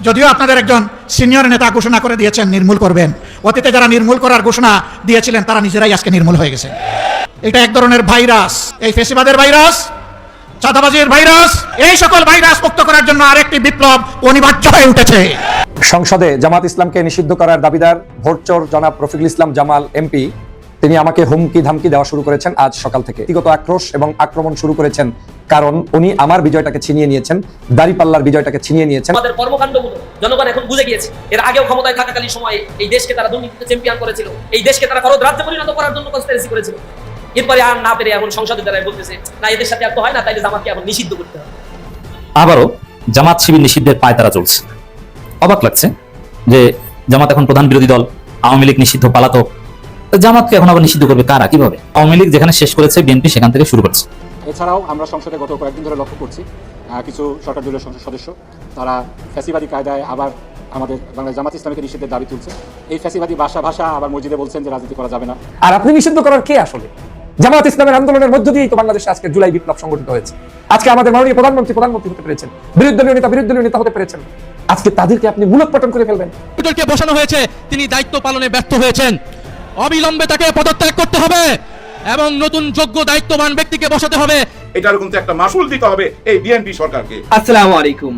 যদিও আপনাদের একজন সিনিয়র নেতা ঘোষণা করে দিয়েছেন নির্মূল করবেন, অতীতে যারা নির্মূল করার ঘোষণা দিয়েছিলেন তারা নিজেরাই আজকে নির্মূল হয়ে গেছে। এটা এক ধরনের ভাইরাস, এই ফেসিবাদের ভাইরাস, চাঁদাবাজির ভাইরাস, এই সকল ভাইরাস মুক্ত করার জন্য আরেকটি বিপ্লব অনিবার্য হয়ে উঠেছে। সংসদে জামাত ইসলামকে নিষিদ্ধ করার দাবিদার ভোটচোর জনাব রফিকুল ইসলাম জামাল এমপি তিনি আমাকে হুমকি ধামকি দেওয়া শুরু করেছেন আজ সকাল থেকে। ব্যক্তিগত আক্রোশ এবং আক্রমণ শুরু করেছেন কারণ উনি আমার বিজয়টাকে ছিনিয়ে নিয়েছেন, দাঁড়িপাল্লার বিজয়টাকে ছিনিয়ে নিয়েছেন। আমাদের কর্মকাণ্ডগুলো জনগণ এখন বুঝে গিয়েছে। এর আগেও ক্ষমতায় থাকাকালীন সময়ে এই দেশকে তারা দুর্নীতিতে চ্যাম্পিয়ন করেছিল, এই দেশকে তারা করদ রাজ্যে পরিণত করার জন্য কনস্পিরেসি করেছিল। এরপরে আর না পেরে এখন সংসদের দ্বারা বলতেছে না এদের সাথে আর তো হয় না, তাইলে জামাতকে এখন নিষিদ্ধ করতে হবে। আবারও জামাত শিবির নিষিদ্ধের পায়তারা চলছে। অবাক লাগছে যে জামাত এখন প্রধান বিরোধী দল, আওয়ামী লীগ নিষিদ্ধ পালাতক, জামাতকে এখন আবার নিষিদ্ধ করবে কারা, কিভাবে? আওয়ামী লীগ যেখানে শেষ করেছে বিএনপি সেখান থেকে শুরু করছে। এছাড়াও আমরা সংসদে গত কয়েকদিন ধরে লক্ষ্য করছি কিছু সরকার দলীয় সংসদ সদস্য তারা ফ্যাসিবাদী কায়দায় আবার আমাদের বাংলাদেশ জামাত ইসলামীকে নিষিদ্ধের দাবি তুলছে। এই ফ্যাসিবাদী ভাষা আবার মসজিদে বলছেন যে রাজনীতি করা যাবে না। আর আপনি নিষিদ্ধ করার কে আসলে? জামাত ইসলামের আন্দোলনের মধ্য দিয়েই তো বাংলাদেশে আজকে জুলাই বিপ্লব সংগঠিত হয়েছে। আজকে আমাদের মাননীয় প্রধানমন্ত্রী হতে পেরেছেন, বিরোধী দলীয় নেতা হতে পেরেছেন। আজকে তাদেরকে আপনি মূলোৎপাটন করে ফেলবেন। কে বসানো হয়েছে, তিনি দায়িত্ব পালনে ব্যর্থ হয়েছেন, অবিলম্বে তাকে পদত্যাগ করতে হবে এবং নতুন যোগ্য দায়িত্ববান ব্যক্তিকে বসাতে হবে। এটার কিন্তু একটা মাসুল দিতে হবে এই বিএনপি সরকারকে। আসসালামু আলাইকুম।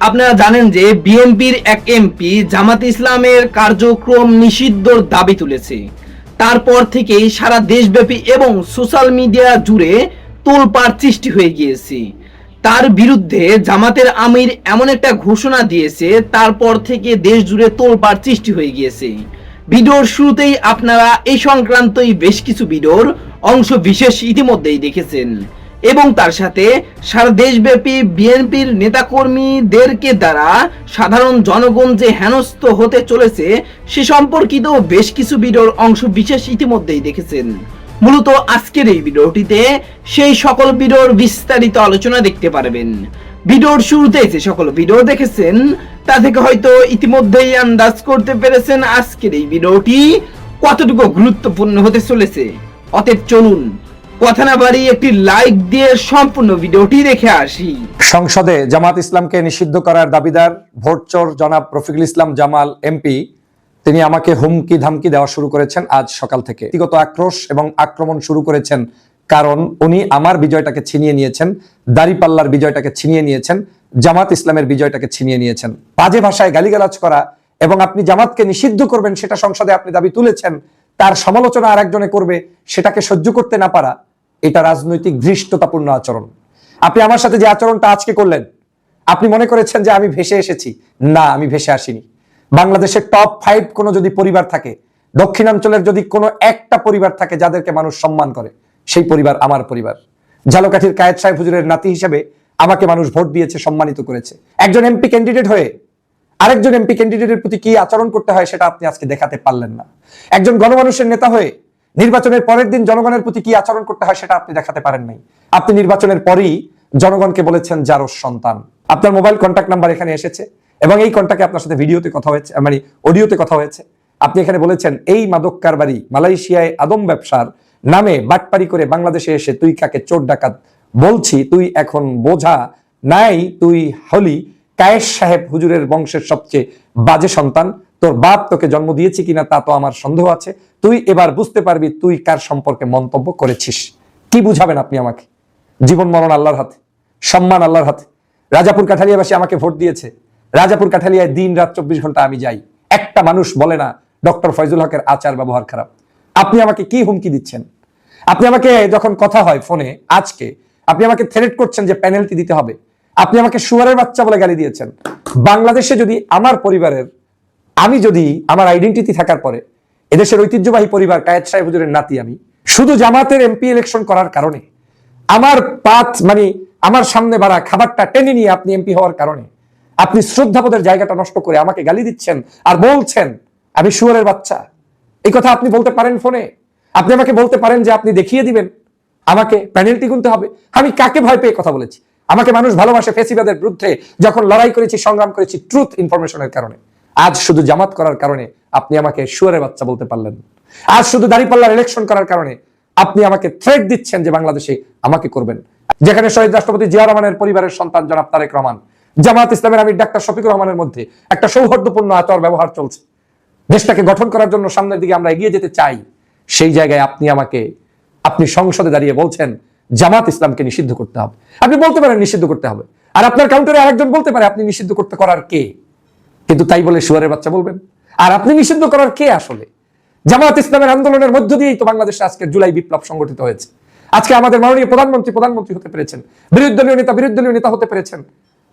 আপনারা জানেন যে বিএনপির এক এমপি জামাত ইসলামের কার্যক্রম নিষিদ্ধর দাবি তুলেছে। তারপর থেকেই সারা দেশব্যাপী এবং সোশ্যাল মিডিয়া জুড়ে তোলপাড় সৃষ্টি হয়ে গিয়েছে। তার বিরুদ্ধে জামাতের আমির এমন একটা ঘোষণা দিয়েছে, তারপর থেকে দেশ জুড়ে তোলপাড় সৃষ্টি হয়ে গিয়েছে। ভিডিওর শুরুতেই আপনারা এই সংক্রান্তই বেশ কিছু ভিডিওর অংশ বিশেষ ইতিমধ্যেই দেখেছেন এবং তার সাথে সারা দেশব্যাপী বিএনপির নেতাকর্মীদেরকে দ্বারা সাধারণ জনগণ যে হেনস্থ হতে চলেছে সে সম্পর্কিত বেশ কিছু ভিডিওর অংশ বিশেষ ইতিমধ্যেই দেখেছেন। মূলত আজকের এই ভিডিওটিতে সেই সকল ভিডিওর বিস্তারিত আলোচনা দেখতে পারবেন। ভিডিওর শুরুতে যে সকল ভিডিও দেখেছেন তা থেকে হয়তো ইতিমধ্যেই আন্দাজ করতে পেরেছেন আজকের এই ভিডিওটি কতটুকু গুরুত্বপূর্ণ হতে চলেছে। অতএব চলুন কথা না বাড়িয়ে একটি লাইক দিয়ে সম্পূর্ণ ভিডিওটি দেখে আসি। সংসদে জামাত ইসলামকে নিষিদ্ধ করার দাবিদার ভোটচোর জনাব রফিকুল ইসলাম জামাল এমপি তিনি আমাকে হুমকি ধামকি দেওয়া শুরু করেছেন আজ সকাল থেকে। ব্যক্তিগত আক্রোশ এবং আক্রমণ শুরু করেছেন কারণ উনি আমার বিজয়টাকে ছিনিয়ে নিয়েছেন, দাঁড়িপাল্লার বিজয়টাকে ছিনিয়ে নিয়েছেন, জামাত ইসলামের বিজয়টাকে ছিনিয়ে নিয়েছেন। বাজে ভাষায় গালিগালাজ করা এবং আপনি জামাতকে নিষিদ্ধ করবেন সেটা সংসদে আপনি দাবি তুলেছেন, তার সমালোচনা আরেকজনে করবে সেটাকে সহ্য করতে না পারা, এটা রাজনৈতিক ধৃষ্টতাপূর্ণ আচরণ। আপনি আমার সাথে যে আচরণটা আজকে করলেন, আপনি মনে করেছেন যে আমি ভেসে এসেছি। না, আমি ভেসে আসিনি। বাংলাদেশের টপ 5 কোনো যদি পরিবার থাকে, দক্ষিণাঞ্চলের যদি কোনো একটা পরিবার থাকে যাদেরকে মানুষ সম্মান করে, সেই পরিবার আমার পরিবার। ঝালকাঠির কায়েদ সাহেব হুজুরের নাতি হিসেবে আমাকে মানুষ ভোট দিয়েছে, সম্মানিত করেছে। একজন এমপি ক্যান্ডিডেট হয়ে আরেকজন এমপি ক্যান্ডিডেটের প্রতি কি আচরণ করতে হয় সেটা আপনি আজকে দেখাতে পারলেন না। একজন গণমানুষের নেতা হয়ে নির্বাচনের পরের দিন জনগণের প্রতি কি আচরণ করতে হয় সেটা আপনি দেখাতে পারেন নাই। আপনি নির্বাচনের পরেই জনগণকে বলেছেন জারোর সন্তান। আপনার মোবাইল কন্ট্যাক্ট নাম্বার এখানে এসেছে এবং এই কন্ট্যাক্টে আপনার সাথে ভিডিওতে কথা হয়েছে, মানে অডিওতে কথা হয়েছে। আপনি এখানে বলেছেন এই মাদক কারবারি মালয়েশিয়ায় আদম ব্যবসার নামে বাটপারি করে বাংলাদেশে এসে তুই কাকে চোর ডাকাত বলছি, তুই এখন বোঝা নাই, তুই হলি কায়েস সাহেব হুজুরের বংশের সবচেয়ে বাজে সন্তান। তোর বাপ তোকে জন্ম দিয়েছে কিনা তা তো আমার সন্দেহ আছে। তুই এবার বুঝতে পারবি তুই কার সম্পর্কে মন্তব্য করেছিস। কি বুঝাবেন আপনি আমাকে? জীবন মরণ আল্লাহর হাতে, সম্মান আল্লাহর হাতে। রাজাপুর কাঠালিয়াবাসী আমাকে ভোট দিয়েছে। রাজাপুর কাঠালিয়ায় দিন রাত 24 ঘন্টা আমি যাই। একটা মানুষ বলে না ডক্টর ফয়জুল হকের আচার ব্যবহার খারাপ। আপনি আমাকে কি হুমকি দিচ্ছেন? আপনি আমাকে যখন কথা হয় ফোনে আজকে আপনি আমাকে থ্রেট করছেন যে পেনাল্টি দিতে হবে। আপনি আমাকে শুয়ারের বাচ্চা বলে গালি দিয়েছেন। বাংলাদেশে যদি আমার পরিবারের, আমি যদি আমার আইডেন্টিটি থাকার পরে এদেশের ঐতিহ্যবাহী পরিবার কায়েদ সাহেব হুজুরের নাতি, আমি শুধু জামাতের এমপি ইলেকশন করার কারণে আমার পাত মানে আমার সামনে বাড়া খাবারটা টেনে নিয়ে আপনি এমপি হওয়ার কারণে আপনি শ্রদ্ধাবোধের জায়গাটা নষ্ট করে আমাকে গালি দিচ্ছেন আর বলছেন আমি শুয়ারের বাচ্চা। এই কথা আপনি বলতে পারেন ফোনে? আপনি আমাকে বলতে পারেন যে আপনি দেখিয়ে দিবেন আমাকে পেনাল্টি গুনতে হবে। আমি কাকে ভয় পেয়ে কথা বলেছি? আমাকে মানুষ ভালোবাসে ফেসিবাদের বিরুদ্ধে যখন লড়াই করেছি, সংগ্রাম করেছি ট্রুথ ইনফরমেশনের কারণে। আজ শুধু জামাত করার কারণে আপনি আমাকে শুয়ারের বাচ্চা বলতে পারলেন। আজ শুধু দাঁড়িপাল্লার ইলেকশন করার কারণে আপনি আমাকে থ্রেট দিচ্ছেন যে বাংলাদেশে আমাকে করবেন। যেখানে শহীদ রাষ্ট্রপতি জিয়া রহমানের পরিবারের সন্তান জনাব তারেক রহমান জামাত ইসলামের আমির ডাক্তার শফিকুর রহমানের মধ্যে একটা সৌহার্দ্যপূর্ণ আচার ব্যবহার চলছে, দেশটাকে গঠন করার জন্য সামনের দিকে আমরা এগিয়ে যেতে চাই, সেই জায়গায় আপনি সংসদে দাঁড়িয়ে বলছেন জামাত ইসলামকে নিষিদ্ধ করতে হবে। আপনি বলতে পারেন নিষিদ্ধ করতে হবে, আর আপনার কাউন্টারে আরেকজন বলতে পারে আপনি নিষিদ্ধ করতে করার কে, কিন্তু তাই বলে শুয়ারের বাচ্চা বলবেন? আর আপনি নিষিদ্ধ করার কে আসলে? জামাত ইসলামের আন্দোলনের মধ্য দিয়েই তো বাংলাদেশে আজকের জুলাই বিপ্লব সংগঠিত হয়েছে। আজকে আমাদের মাননীয় প্রধানমন্ত্রী হতে পেরেছেন, বিরোধী দলীয় নেতা হতে পেরেছেন।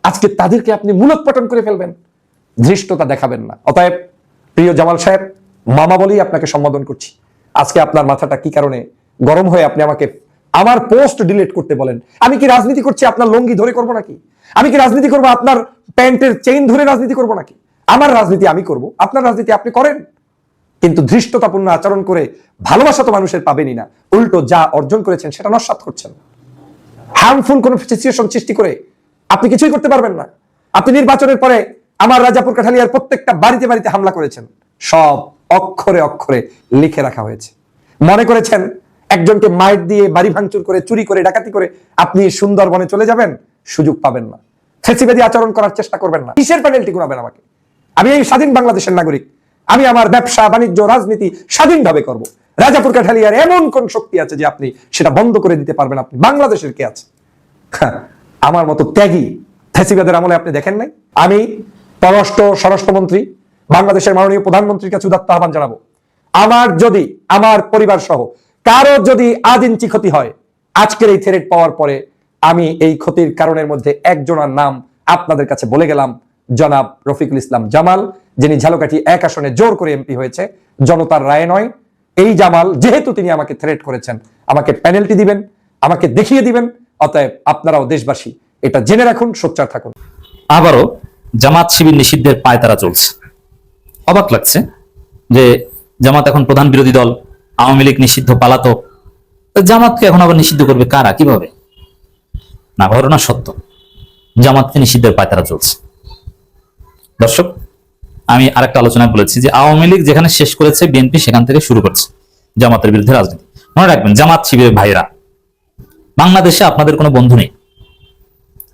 আজকে তাদেরকে আপনি মূলোৎপাটন করে ফেলবেন, ধৃষ্টতা দেখাবেন না। অতএব প্রিয় জামাল সাহেব, মামা বলেই আপনাকে সম্বোধন করছি। আজকে আপনার মাথাটা কি কারণে গরম হয়ে আপনি আমাকে আমার পোস্ট ডিলিট করতে বলেন? আমি কি রাজনীতি করছি আপনার লঙ্গি ধরে করব নাকি? আমি কি রাজনীতি করব আপনার প্যান্টের চেইন ধরে রাজনীতি করব নাকি? আমার রাজনীতি আমি করব, আপনার রাজনীতি আপনি করেন, কিন্তু ধৃষ্টতাপূর্ণ আচরণ করে ভালোবাসা তো মানুষের পাবেনই না, উল্টো যা অর্জন করেছেন সেটা নস্যাৎ করছেন। হার্মফুল কোন সিচুয়েশন সৃষ্টি করে আপনি কিছুই করতে পারবেন না। আপনি নির্বাচনের পরে আমার রাজাপুর কাঠালিয়ার প্রত্যেকটা বাড়িতে বাড়িতে হামলা করেছেন, সব অক্ষরে অক্ষরে লিখে রাখা হয়েছে। মনে করেছেন একজনকে মাইট দিয়ে বাড়ি ভাঙচুর করে চুরি করে ডাকাতি করে আপনি সুন্দরবনে চলে যাবেন? সুযোগ পাবেন না। ফেসিবাদী আচরণ করার চেষ্টা করবেন না। কিসের পেনাল্টি গুনাবেন আমাকে? আমি এই স্বাধীন বাংলাদেশের নাগরিক, আমি আমার ব্যবসা বাণিজ্য রাজনীতি স্বাধীনভাবে করব। রাজাপুর কাঠালিয়ার এমন কোন শক্তি আছে যে আপনি সেটা বন্ধ করে দিতে পারবেন? আপনি বাংলাদেশের কে আছে? আমার মতো ত্যাগী ফেসিবাদের আমলে আপনি দেখেন নাই? আমি স্বরাষ্ট্রমন্ত্রী বাংলাদেশের মাননীয় প্রধানমন্ত্রীর কাছে উদাত্ত আহ্বান জানাবো, আমার পরিবার সহ কারো যদি 1 ইঞ্চি ক্ষতি হয়, আজকের এই থ্রেট পাওয়ার পরে আমি এই ক্ষতির কারণের মধ্যে একজনের নাম আপনাদের কাছে বলে গেলাম, জনাব রফিকুল ইসলাম জামাল, যিনি ঝালকাঠি 1 আসনে জোর করে এমপি হয়েছে, জনতার রায় নয়। এই জামাল যেহেতু তিনি আমাকে থ্রেট করেছেন, আমাকে পেনাল্টি দিবেন, আমাকে দেখিয়ে দিবেন। অতএব আপনারাও দেশবাসী এটা জেনে রাখুন, সোচ্চার থাকুন। আবারও জামাত শিবির নিষিদ্ধের পায়তারা চলছে। অবাক লাগছে যে জামাত এখন প্রধান বিরোধী দল, আওয়ামী লীগ নিষিদ্ধ পালাতক, জামাতকে এখন আবার নিষিদ্ধ করবে কারা, কিভাবে? না, ঘটনা সত্য, জামাতকে নিষিদ্ধের পায়তারা চলছে। দর্শক, আমি আরেকটা আলোচনায় বলেছি যে আওয়ামী লীগ যেখানে শেষ করেছে, বিএনপি সেখান থেকে শুরু করছে জামাতের বিরুদ্ধে রাজনীতি। মনে রাখবেন, জামাত শিবিরের ভাইরা, বাংলাদেশে আপনাদের কোনো বন্ধু নেই,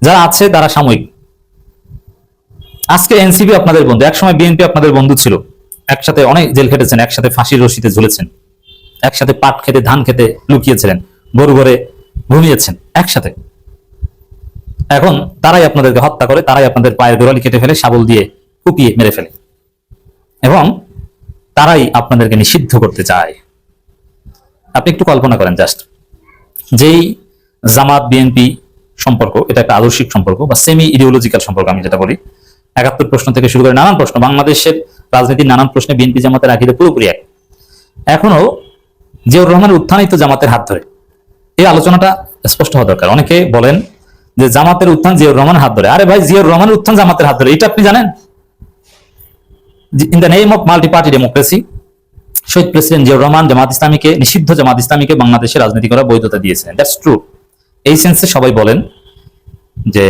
যারা আছে তারা সাময়িক। আজকে এনসিপি আপনাদের বন্ধু, একসময় বিএনপি আপনাদের বন্ধু ছিল, একসাথে অনেক জেল খেটেছেন, একসাথে ফাঁসির রশিতে ঝুলেছেন, একসাথে পাট খেতে ধান খেতে লুকিয়েছিলেন, গরু ঘরে ঘুমিয়েছেন একসাথে। এখন তারাই আপনাদেরকে হত্যা করে, তারাই আপনাদের পায়ের গোড়ালি কেটে ফেলে, শাবল দিয়ে কুপিয়ে মেরে ফেলে, এবং তারাই আপনাদেরকে নিষিদ্ধ করতে চায়। আপনি একটু কল্পনা করেন, জাস্ট যেই জামাত বিএনপি সম্পর্ক, এটা একটা আদর্শিক সম্পর্ক বা সেমি ইডিওলজিক্যাল সম্পর্ক, আমি যেটা বলি, 71 প্রশ্ন থেকে শুরু করে নানান প্রশ্ন, বাংলাদেশের রাজনীতির নানান প্রশ্নে বিএনপি জামাতের আকীদা পুরোপুরি এক। এখনো জিয়াউর রহমানের উত্থানই তো জামাতের হাত ধরে, এই আলোচনাটা স্পষ্ট হওয়া দরকার। অনেকে বলেন যে জামাতের উত্থান জিয়াউর রহমানের হাত ধরে। আরে ভাই, জিয়াউর রহমানের উত্থান জামাতের হাত ধরে, এটা আপনি জানেন? In the name of multi party democracy, শহীদ প্রেসিডেন্ট জিয়াউর রহমান নিষিদ্ধ জামাত ইসলামীকে বাংলাদেশে রাজনীতি করার বৈধতা দিয়েছেন। That's true. এই সেন্সে সবাই বলেন যে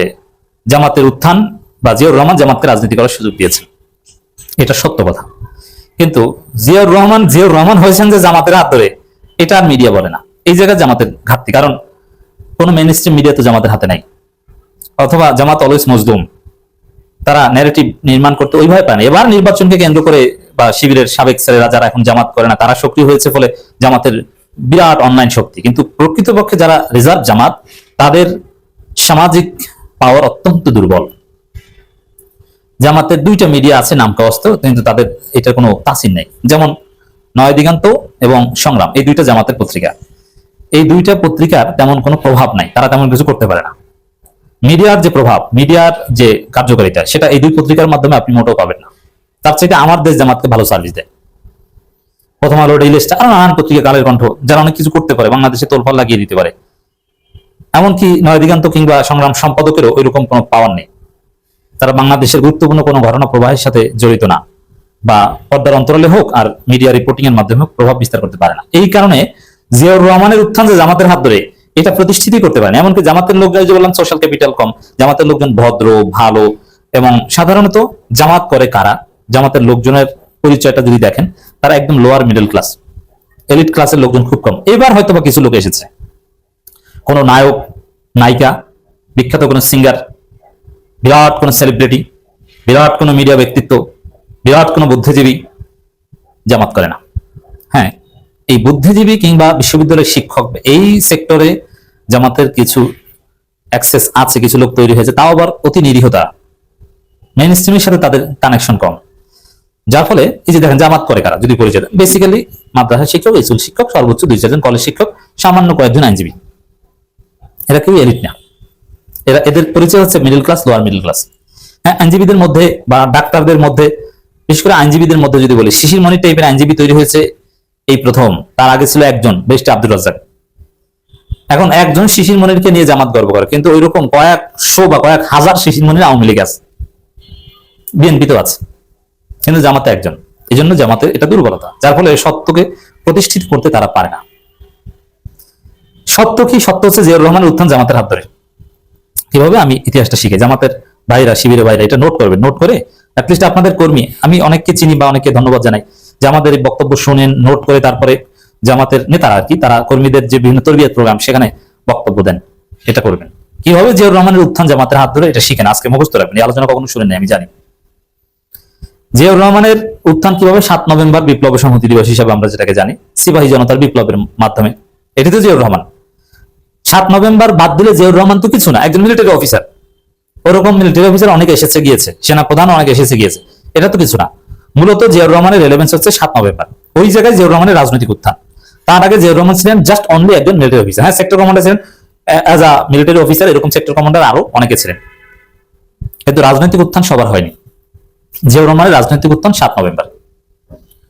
জামাতের উত্থান বা জিয়াউর রহমান জামাতকে রাজনীতি করার সুযোগ দিয়েছেন, এটা সত্য কথা। কিন্তু জিয়াউর রহমান হয়েছেন যে জামাতের হাত ধরে, এটা আর মিডিয়া বলে না। এই জায়গায় জামাতের ঘাটতি, কারণ কোনো মেইনস্ট্রিম মিডিয়া তো জামাতের হাতে নাই, অথবা জামাত অলওয়েজ মজলুম, তারা ন্যারেটিভ নির্মাণ করতে ওইভাবে পায় না। এবার নির্বাচনকে কেন্দ্র করে বা শিবিরের সাবেক ছেলেরা যারা এখন জামাত করে না, তারা সক্রিয় হয়েছে ফলে জামাতের বিরাট অনলাইন শক্তি, কিন্তু প্রকৃতপক্ষে যারা রিজার্ভ জামাত, তাদের সামাজিক পাওয়ার অত্যন্ত দুর্বল। জামাতের 2টা মিডিয়া আছে নামকাওয়াস্ত, কিন্তু তাদের এটার কোনো তাসির নেই। যেমন নয় দিগান্ত এবং সংগ্রাম, এই 2টা জামাতের পত্রিকা, এই 2টা পত্রিকার তেমন কোনো প্রভাব নাই, তারা তেমন কিছু করতে পারে না। মিডিয়ার যে প্রভাব, মিডিয়ার যে কার্যকারিতা, সেটা এই 2 পত্রিকার মাধ্যমে আপনি মোটেও পাবেন না। তার চাইতে আমার দেশ জামাতকে ভালো সার্ভিস দেয়। প্রথম আলো, ডেইলি স্টার, আরো নানান পত্রিকা, কালের কণ্ঠ, যারা অনেক কিছু করতে পারে, বাংলাদেশে তোলপাড় লাগিয়ে দিতে পারে। এমনকি নয় দিগান্ত কিংবা সংগ্রাম সম্পাদকেরও ওইরকম কোনো পাওয়ার নেই। তারা বাংলাদেশের গুরুত্বপূর্ণ কোনো ঘটনা প্রবাহের সাথে জড়িত না, বা পর্দার অন্তরালে হোক আর মিডিয়া রিপোর্টিং এর মাধ্যমে হোক প্রভাব বিস্তার করতে পারে না। এই কারণে জিয়াউর রহমানের উত্থান যে জামাতের হাত ধরে, এটা প্রতিষ্ঠিতই করতে পারে না। এমনকি জামাতের লোকজন, যে বললাম সোশ্যাল ক্যাপিটাল কম, জামাতের লোকজন ভদ্র, ভালো, এবং সাধারণত জামাত করে কারা, জামাতের লোকজনের পরিচয়টা যদি দেখেন, তারা একদম লোয়ার মিডল ক্লাস, এলিট ক্লাসের লোকজন খুব কম। এবার হয়তো বা কিছু লোক এসেছে, কোনো নায়ক, নায়িকা, বিখ্যাত কোনো সিঙ্গার, বিরাট কোনো সেলিব্রিটি, বিরাট কোনো মিডিয়া ব্যক্তিত্ব, বিরাট কোনো বুদ্ধিজীবী জামাত করে না। হ্যাঁ, এই বুদ্ধিজীবী কিংবা বিশ্ববিদ্যালয়ের শিক্ষক এই সেক্টরে জামাতের কিছু অ্যাক্সেস আছে, কিছু লোক তৈরি হয়েছে, তাও আবার অতি নিরীহতা, মেইন স্ট্রিমের সাথে তাদের কানেকশন কম, যার ফলে এই যে দেখেন জামাত করে কারা যদি পরিচয় দেন, বেসিক্যালি মাদ্রাসা শিক্ষক, স্কুল শিক্ষক, সর্বোচ্চ 2-4 জন কলেজ শিক্ষক, সামান্য কয়েকজন আইনজীবী। এরা কেউ এলিট না, এদের পরিচয় হচ্ছে middle class, lower middle class. হ্যাঁ, আইনজীবীদের মধ্যে বা ডাক্তারদের মধ্যে, বিশেষ করে আইনজীবীদের মধ্যে যদি বলি, শিশির মনির টাইপের আইনজীবী তৈরি হয়েছে এই প্রথম। তার আগে ছিল একজন, বেস্ট আব্দুল রাজ্জাক। এখন একজন শিশির মনিরকে নিয়ে জামাত গর্ব করে, কিন্তু ওইরকম কয়েকশো বা কয়েক হাজার শিশির মনির আওয়ামী লীগ আছে, বিএনপিতেও আছে, কিন্তু জামাতে একজন। এই জন্য জামাতের এটা দুর্বলতা, যার ফলে সত্যকে প্রতিষ্ঠিত করতে তারা পারে না। সত্য কি? সত্য হচ্ছে জিয়াউর রহমানের উত্থান জামাতের হাত ধরে। কিভাবে? আমি ইতিহাসটা শিখে, জামাতের ভাইরা, শিবিরের ভাইরা এটা নোট করবেন, নোট করে অ্যাটলিস্ট আপনাদের কর্মী, আমি অনেককে চিনি বা অনেককে ধন্যবাদ জানাই যে আমাদের এই বক্তব্য শুনেন, নোট করে তারপরে জামাতের নেতারা আর কি, তারা কর্মীদের যে বিভিন্ন তরবিয়ত প্রোগ্রাম সেখানে বক্তব্য দেন। এটা করবেন। কিভাবে জিয়াউর রহমানের উত্থান জামাতের হাত ধরে, এটা শিখেন, আজকে মুখস্থ রাখবেন। এই আলোচনা কখনো শুনেন আমি জানি। জিয়াউর রহমানের উত্থান কিভাবে? 7 নভেম্বর বিপ্লব সংহতি দিবস হিসাবে আমরা যেটাকে জানি, সিপাহী জনতার বিপ্লবের মাধ্যমে। এটি তো জিয়াউর রহমান। 7 নভেম্বর বাদ দিলে জিয়াউর রহমান তো কিছু না, একজন মিলিটারি অফিসার। ওরকম মিলিটারি অফিসার অনেকে এসেছে গিয়েছে, সেনা প্রধান অনেকে এসেছে গিয়েছে, এটা তো কিছু না। মূলত জিয়াউর রহমানের রেলেভেন্স হচ্ছে 7 নভেম্বর, ওই জায়গায় জিয়াউর রহমানের রাজনৈতিক উত্থান। তার আগে জিয়াউর রহমান ছিলেন জাস্ট অনলি একজন মিলিটারি অফিসার। হ্যাঁ, সেক্টর কমান্ডার ছিলেন, অ্যাজ আ মিলিটারি অফিসার এরকম সেক্টর কমান্ডার আরো অনেকে ছিলেন, কিন্তু রাজনৈতিক উত্থান সবার হয়নি। জিয়াউর রহমানের রাজনৈতিক উত্থান 7 নভেম্বর।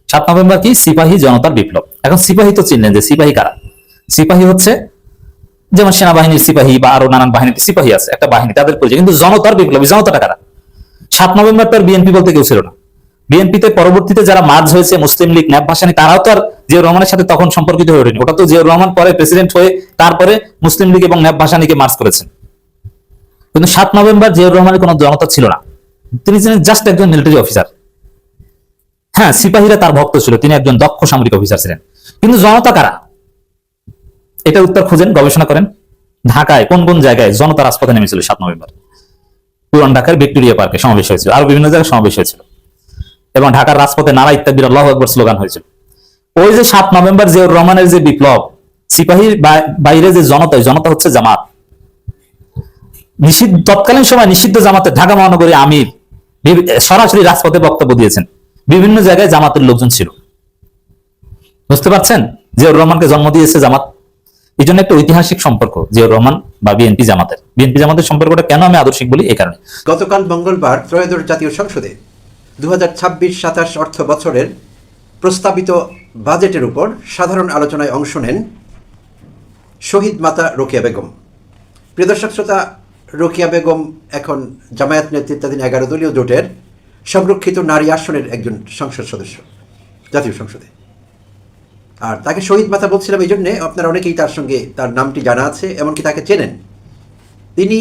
7 নভেম্বর কি? সিপাহী জনতার বিপ্লব। এখন সিপাহী তো চিনলেন যে সিপাহী কারা? সিপাহী হচ্ছে যেমন সেনাবাহিনীর সিপাহী বা আরো নানান বাহিনীতে সিপাহী আছে, একটা বাহিনী, তাদের পরিচয়। কিন্তু জনতার বিপ্লবী, জনতাটা কারা? 7 নভেম্বর তো আর বিএনপি বলতে কেউ ছিল না। বিএনপিতে পরবর্তীতে যারা মার্জ হয়েছে, মুসলিম লীগ, ন্যাপ ভাসানী, তারাও তো আর জিয়াউর রহমানের সাথে তখন সম্পর্কিত হয়ে ওঠেনি। ওটা তো জিয়াউর রহমান পরে প্রেসিডেন্ট হয়ে তারপরে মুসলিম লীগ এবং ন্যাপ ভাসানীকে মার্জ করেছেন। কিন্তু 7 নভেম্বর জিয়াউর রহমানের কোনো জনতা ছিল না, তিনি ছিলেন জাস্ট একজন মিলিটারি অফিসার। হ্যাঁ, সিপাহীরা তার ভক্ত ছিল, তিনি একজন দক্ষ সামরিক অফিসার ছিলেন। কিন্তু জনতা কারা? এটা উত্তর খুঁজেন, গবেষণা করেন। ঢাকায় কোন কোন জায়গায় জনতা রাজপথে নেমেছিল 7 নভেম্বর? পুরান ঢাকার ভিক্টোরিয়া পার্কে সমাবেশ হয়েছিল, আরো বিভিন্ন জায়গায় সমাবেশ হয়েছিল, এবং ঢাকার রাজপথে নারায়ে তাকবীর আল্লাহু আকবার স্লোগান হয়েছিল। ওই যে 7 নভেম্বর জিয়াউর রহমানের যে বিপ্লব, সিপাহীর বাইরে যে জনতা, জনতা হচ্ছে জামাত। নিষিদ্ধ তৎকালীন সময় নিষিদ্ধ জামাতে ঢাকা মহানগরী আমির সরাসরি রাজপথে বক্তব্য দিয়েছেন, বিভিন্ন জায়গায় জামাতের লোকজন ছিল। বুঝতে পারছেন? জিয়াউর রহমানকে জন্ম দিয়েছে জামাত। এই জন্য একটা ঐতিহাসিক সম্পর্ক জিয়াউর রহমান বা বিএনপি জামাতের সম্পর্কটা কেন আমি আদর্শিক বলি এই কারণে। গতকাল মঙ্গলবার ত্রয়োদশ জাতীয় সংসদে 2026-27 অর্থ বছরের প্রস্তাবিত বাজেটের উপর সাধারণ আলোচনায় অংশ নেন শহীদ মাতা রোকেয়া বেগম। প্রিয় দর্শক শ্রোতা, রোকেয়া বেগম এখন জামায়াত নেতৃত্বাধীন 11 দলীয় জোটের সংরক্ষিত নারী আসনের একজন সংসদ সদস্য জাতীয় সংসদে। আর তাকে শহীদ মাতা বলছিলাম এই জন্যে, আপনারা অনেকেই তার নামটি জানা আছে, এমনকি তাকে চেনেন। তিনি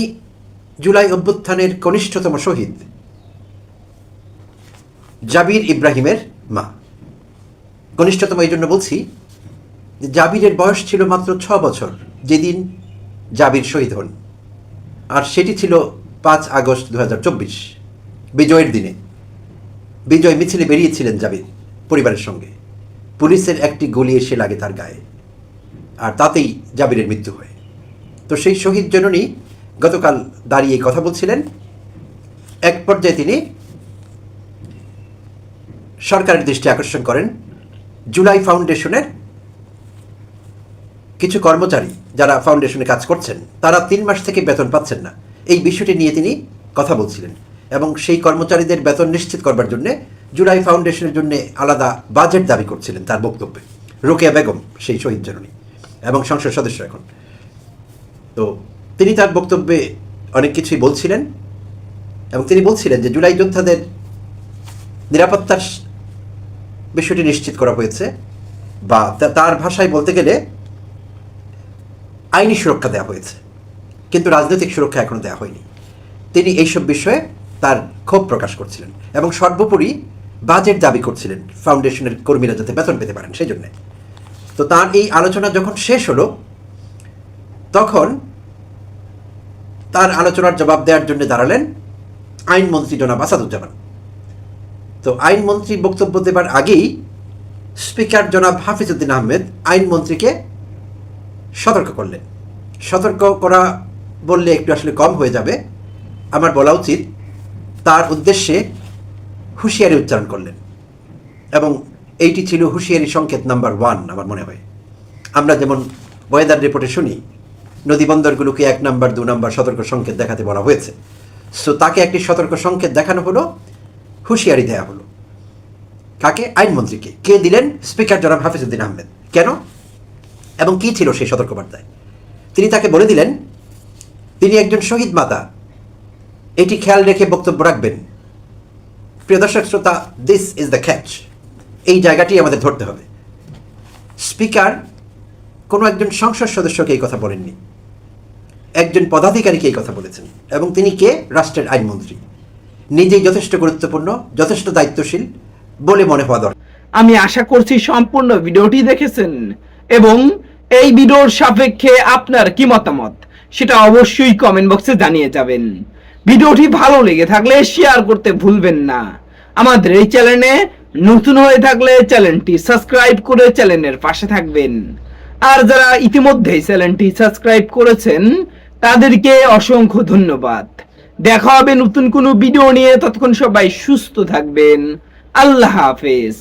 জুলাই অভ্যুত্থানের কনিষ্ঠতম শহীদ জাবির ইব্রাহিমের মা। কনিষ্ঠতম এই জন্য বলছি যে জাবিরের বয়স ছিল মাত্র 6 বছর যেদিন জাবির শহীদ হন, আর সেটি ছিল 5 আগস্ট 2024 বিজয়ের দিনে। বিজয় মিছিলে বেরিয়েছিলেন জাবির পরিবারের সঙ্গে, পুলিশের একটি গুলি এসে লাগে তার গায়ে, আর তাতেই জাবিরের মৃত্যু হয়। তো সেই শহীদ জননী গতকাল দাঁড়িয়ে কথা বলছিলেন। এক পর্যায়ে তিনি সরকারের দৃষ্টি আকর্ষণ করেন জুলাই ফাউন্ডেশনের কিছু কর্মচারী যারা ফাউন্ডেশনে কাজ করছেন, তারা 3 মাস থেকে বেতন পাচ্ছেন না, এই বিষয়টি নিয়ে তিনি কথা বলছিলেন। এবং সেই কর্মচারীদের বেতন নিশ্চিত করবার জন্য জুলাই ফাউন্ডেশনের জন্য আলাদা বাজেট দাবি করছিলেন তার বক্তব্যে। রোকেয়া বেগম সেই শহীদ জননী এবং সংসদ সদস্য এখন। তো তিনি তার বক্তব্যে অনেক কিছুই বলছিলেন, এবং তিনি বলছিলেন যে জুলাই যোদ্ধাদের নিরাপত্তার বিষয়টি নিশ্চিত করা হয়েছে, বা তার ভাষায় বলতে গেলে আইনি সুরক্ষা দেওয়া হয়েছে, কিন্তু রাজনৈতিক সুরক্ষা এখনো দেওয়া হয়নি। তিনি এইসব বিষয়ে তার ক্ষোভ প্রকাশ করছিলেন এবং সর্বোপরি বাজেট দাবি করছিলেন ফাউন্ডেশনের কর্মীরা যাতে বেতন পেতে পারেন সেই জন্যে। তো তার এই আলোচনা যখন শেষ হলো, তখন তার আলোচনার জবাব দেওয়ার জন্য দাঁড়ালেন আইনমন্ত্রী জনাব আসাদুজ্জামান। তো আইনমন্ত্রী বক্তব্য দেবার আগেই স্পিকার জনাব হাফিজউদ্দিন আহমেদ আইনমন্ত্রীকে সতর্ক করলেন। সতর্ক করা বললে একটু আসলে কম হয়ে যাবে, আমার বলা উচিত তার উদ্দেশ্যে হুঁশিয়ারি উচ্চারণ করলেন, এবং এইটি ছিল হুঁশিয়ারি সংকেত নাম্বার 1 আমার মনে হয়। আমরা যেমন ওয়েদার রিপোর্টে শুনি নদীবন্দরগুলোকে 1 নাম্বার 2 নাম্বার সতর্ক সংকেত দেখাতে বলা হয়েছে। সো তাকে একটি সতর্ক সংকেত দেখানো হলো, হুঁশিয়ারি দেওয়া হলো। কাকে? আইনমন্ত্রীকে। কে দিলেন? স্পিকার জনাব হাফিজউদ্দিন আহমেদ। কেন এবং কি ছিল সেই সতর্কবার্তায়? তিনি তাকে বলে দিলেন তিনি একজন শহীদ মাতা, এটি খেয়াল রেখে বক্তব্য রাখবেন। প্রিয় দর্শক শ্রোতা, দিস ইজ দ্য ক্যাচ। এই জায়গাটি আমাদের ধরতে হবে। স্পিকার কোনো একজন সংসদ সদস্যকে এই কথা বলেননি, একজন পদাধিকারীকে এই কথা বলেছেন, এবং তিনি কে? রাষ্ট্রের আইনমন্ত্রী। নিজেই যথেষ্ট গুরুত্বপূর্ণ, যথেষ্ট দায়িত্বশীল বলে মনে হওয়া দরকার। আমি আশা করছি সম্পূর্ণ ভিডিওটি দেখেছেন এবং এই ভিডিওর সাপেক্ষে আপনার কি মতামত সেটা অবশ্যই কমেন্ট বক্সে জানিয়ে যাবেন। ভিডিওটি ভালো লেগে থাকলে শেয়ার করতে ভুলবেন না। আমাদের এই চ্যানেলে নতুন হয়ে থাকলে চ্যানেলটি সাবস্ক্রাইব করে চ্যানেলের পাশে থাকবেন, আর যারা ইতিমধ্যেই চ্যানেলটি সাবস্ক্রাইব করেছেন তাদেরকে অসংখ্য ধন্যবাদ। দেখা হবে নতুন কোনো ভিডিও নিয়ে, ততক্ষণ সবাই সুস্থ থাকবেন। আল্লাহ হাফেজ।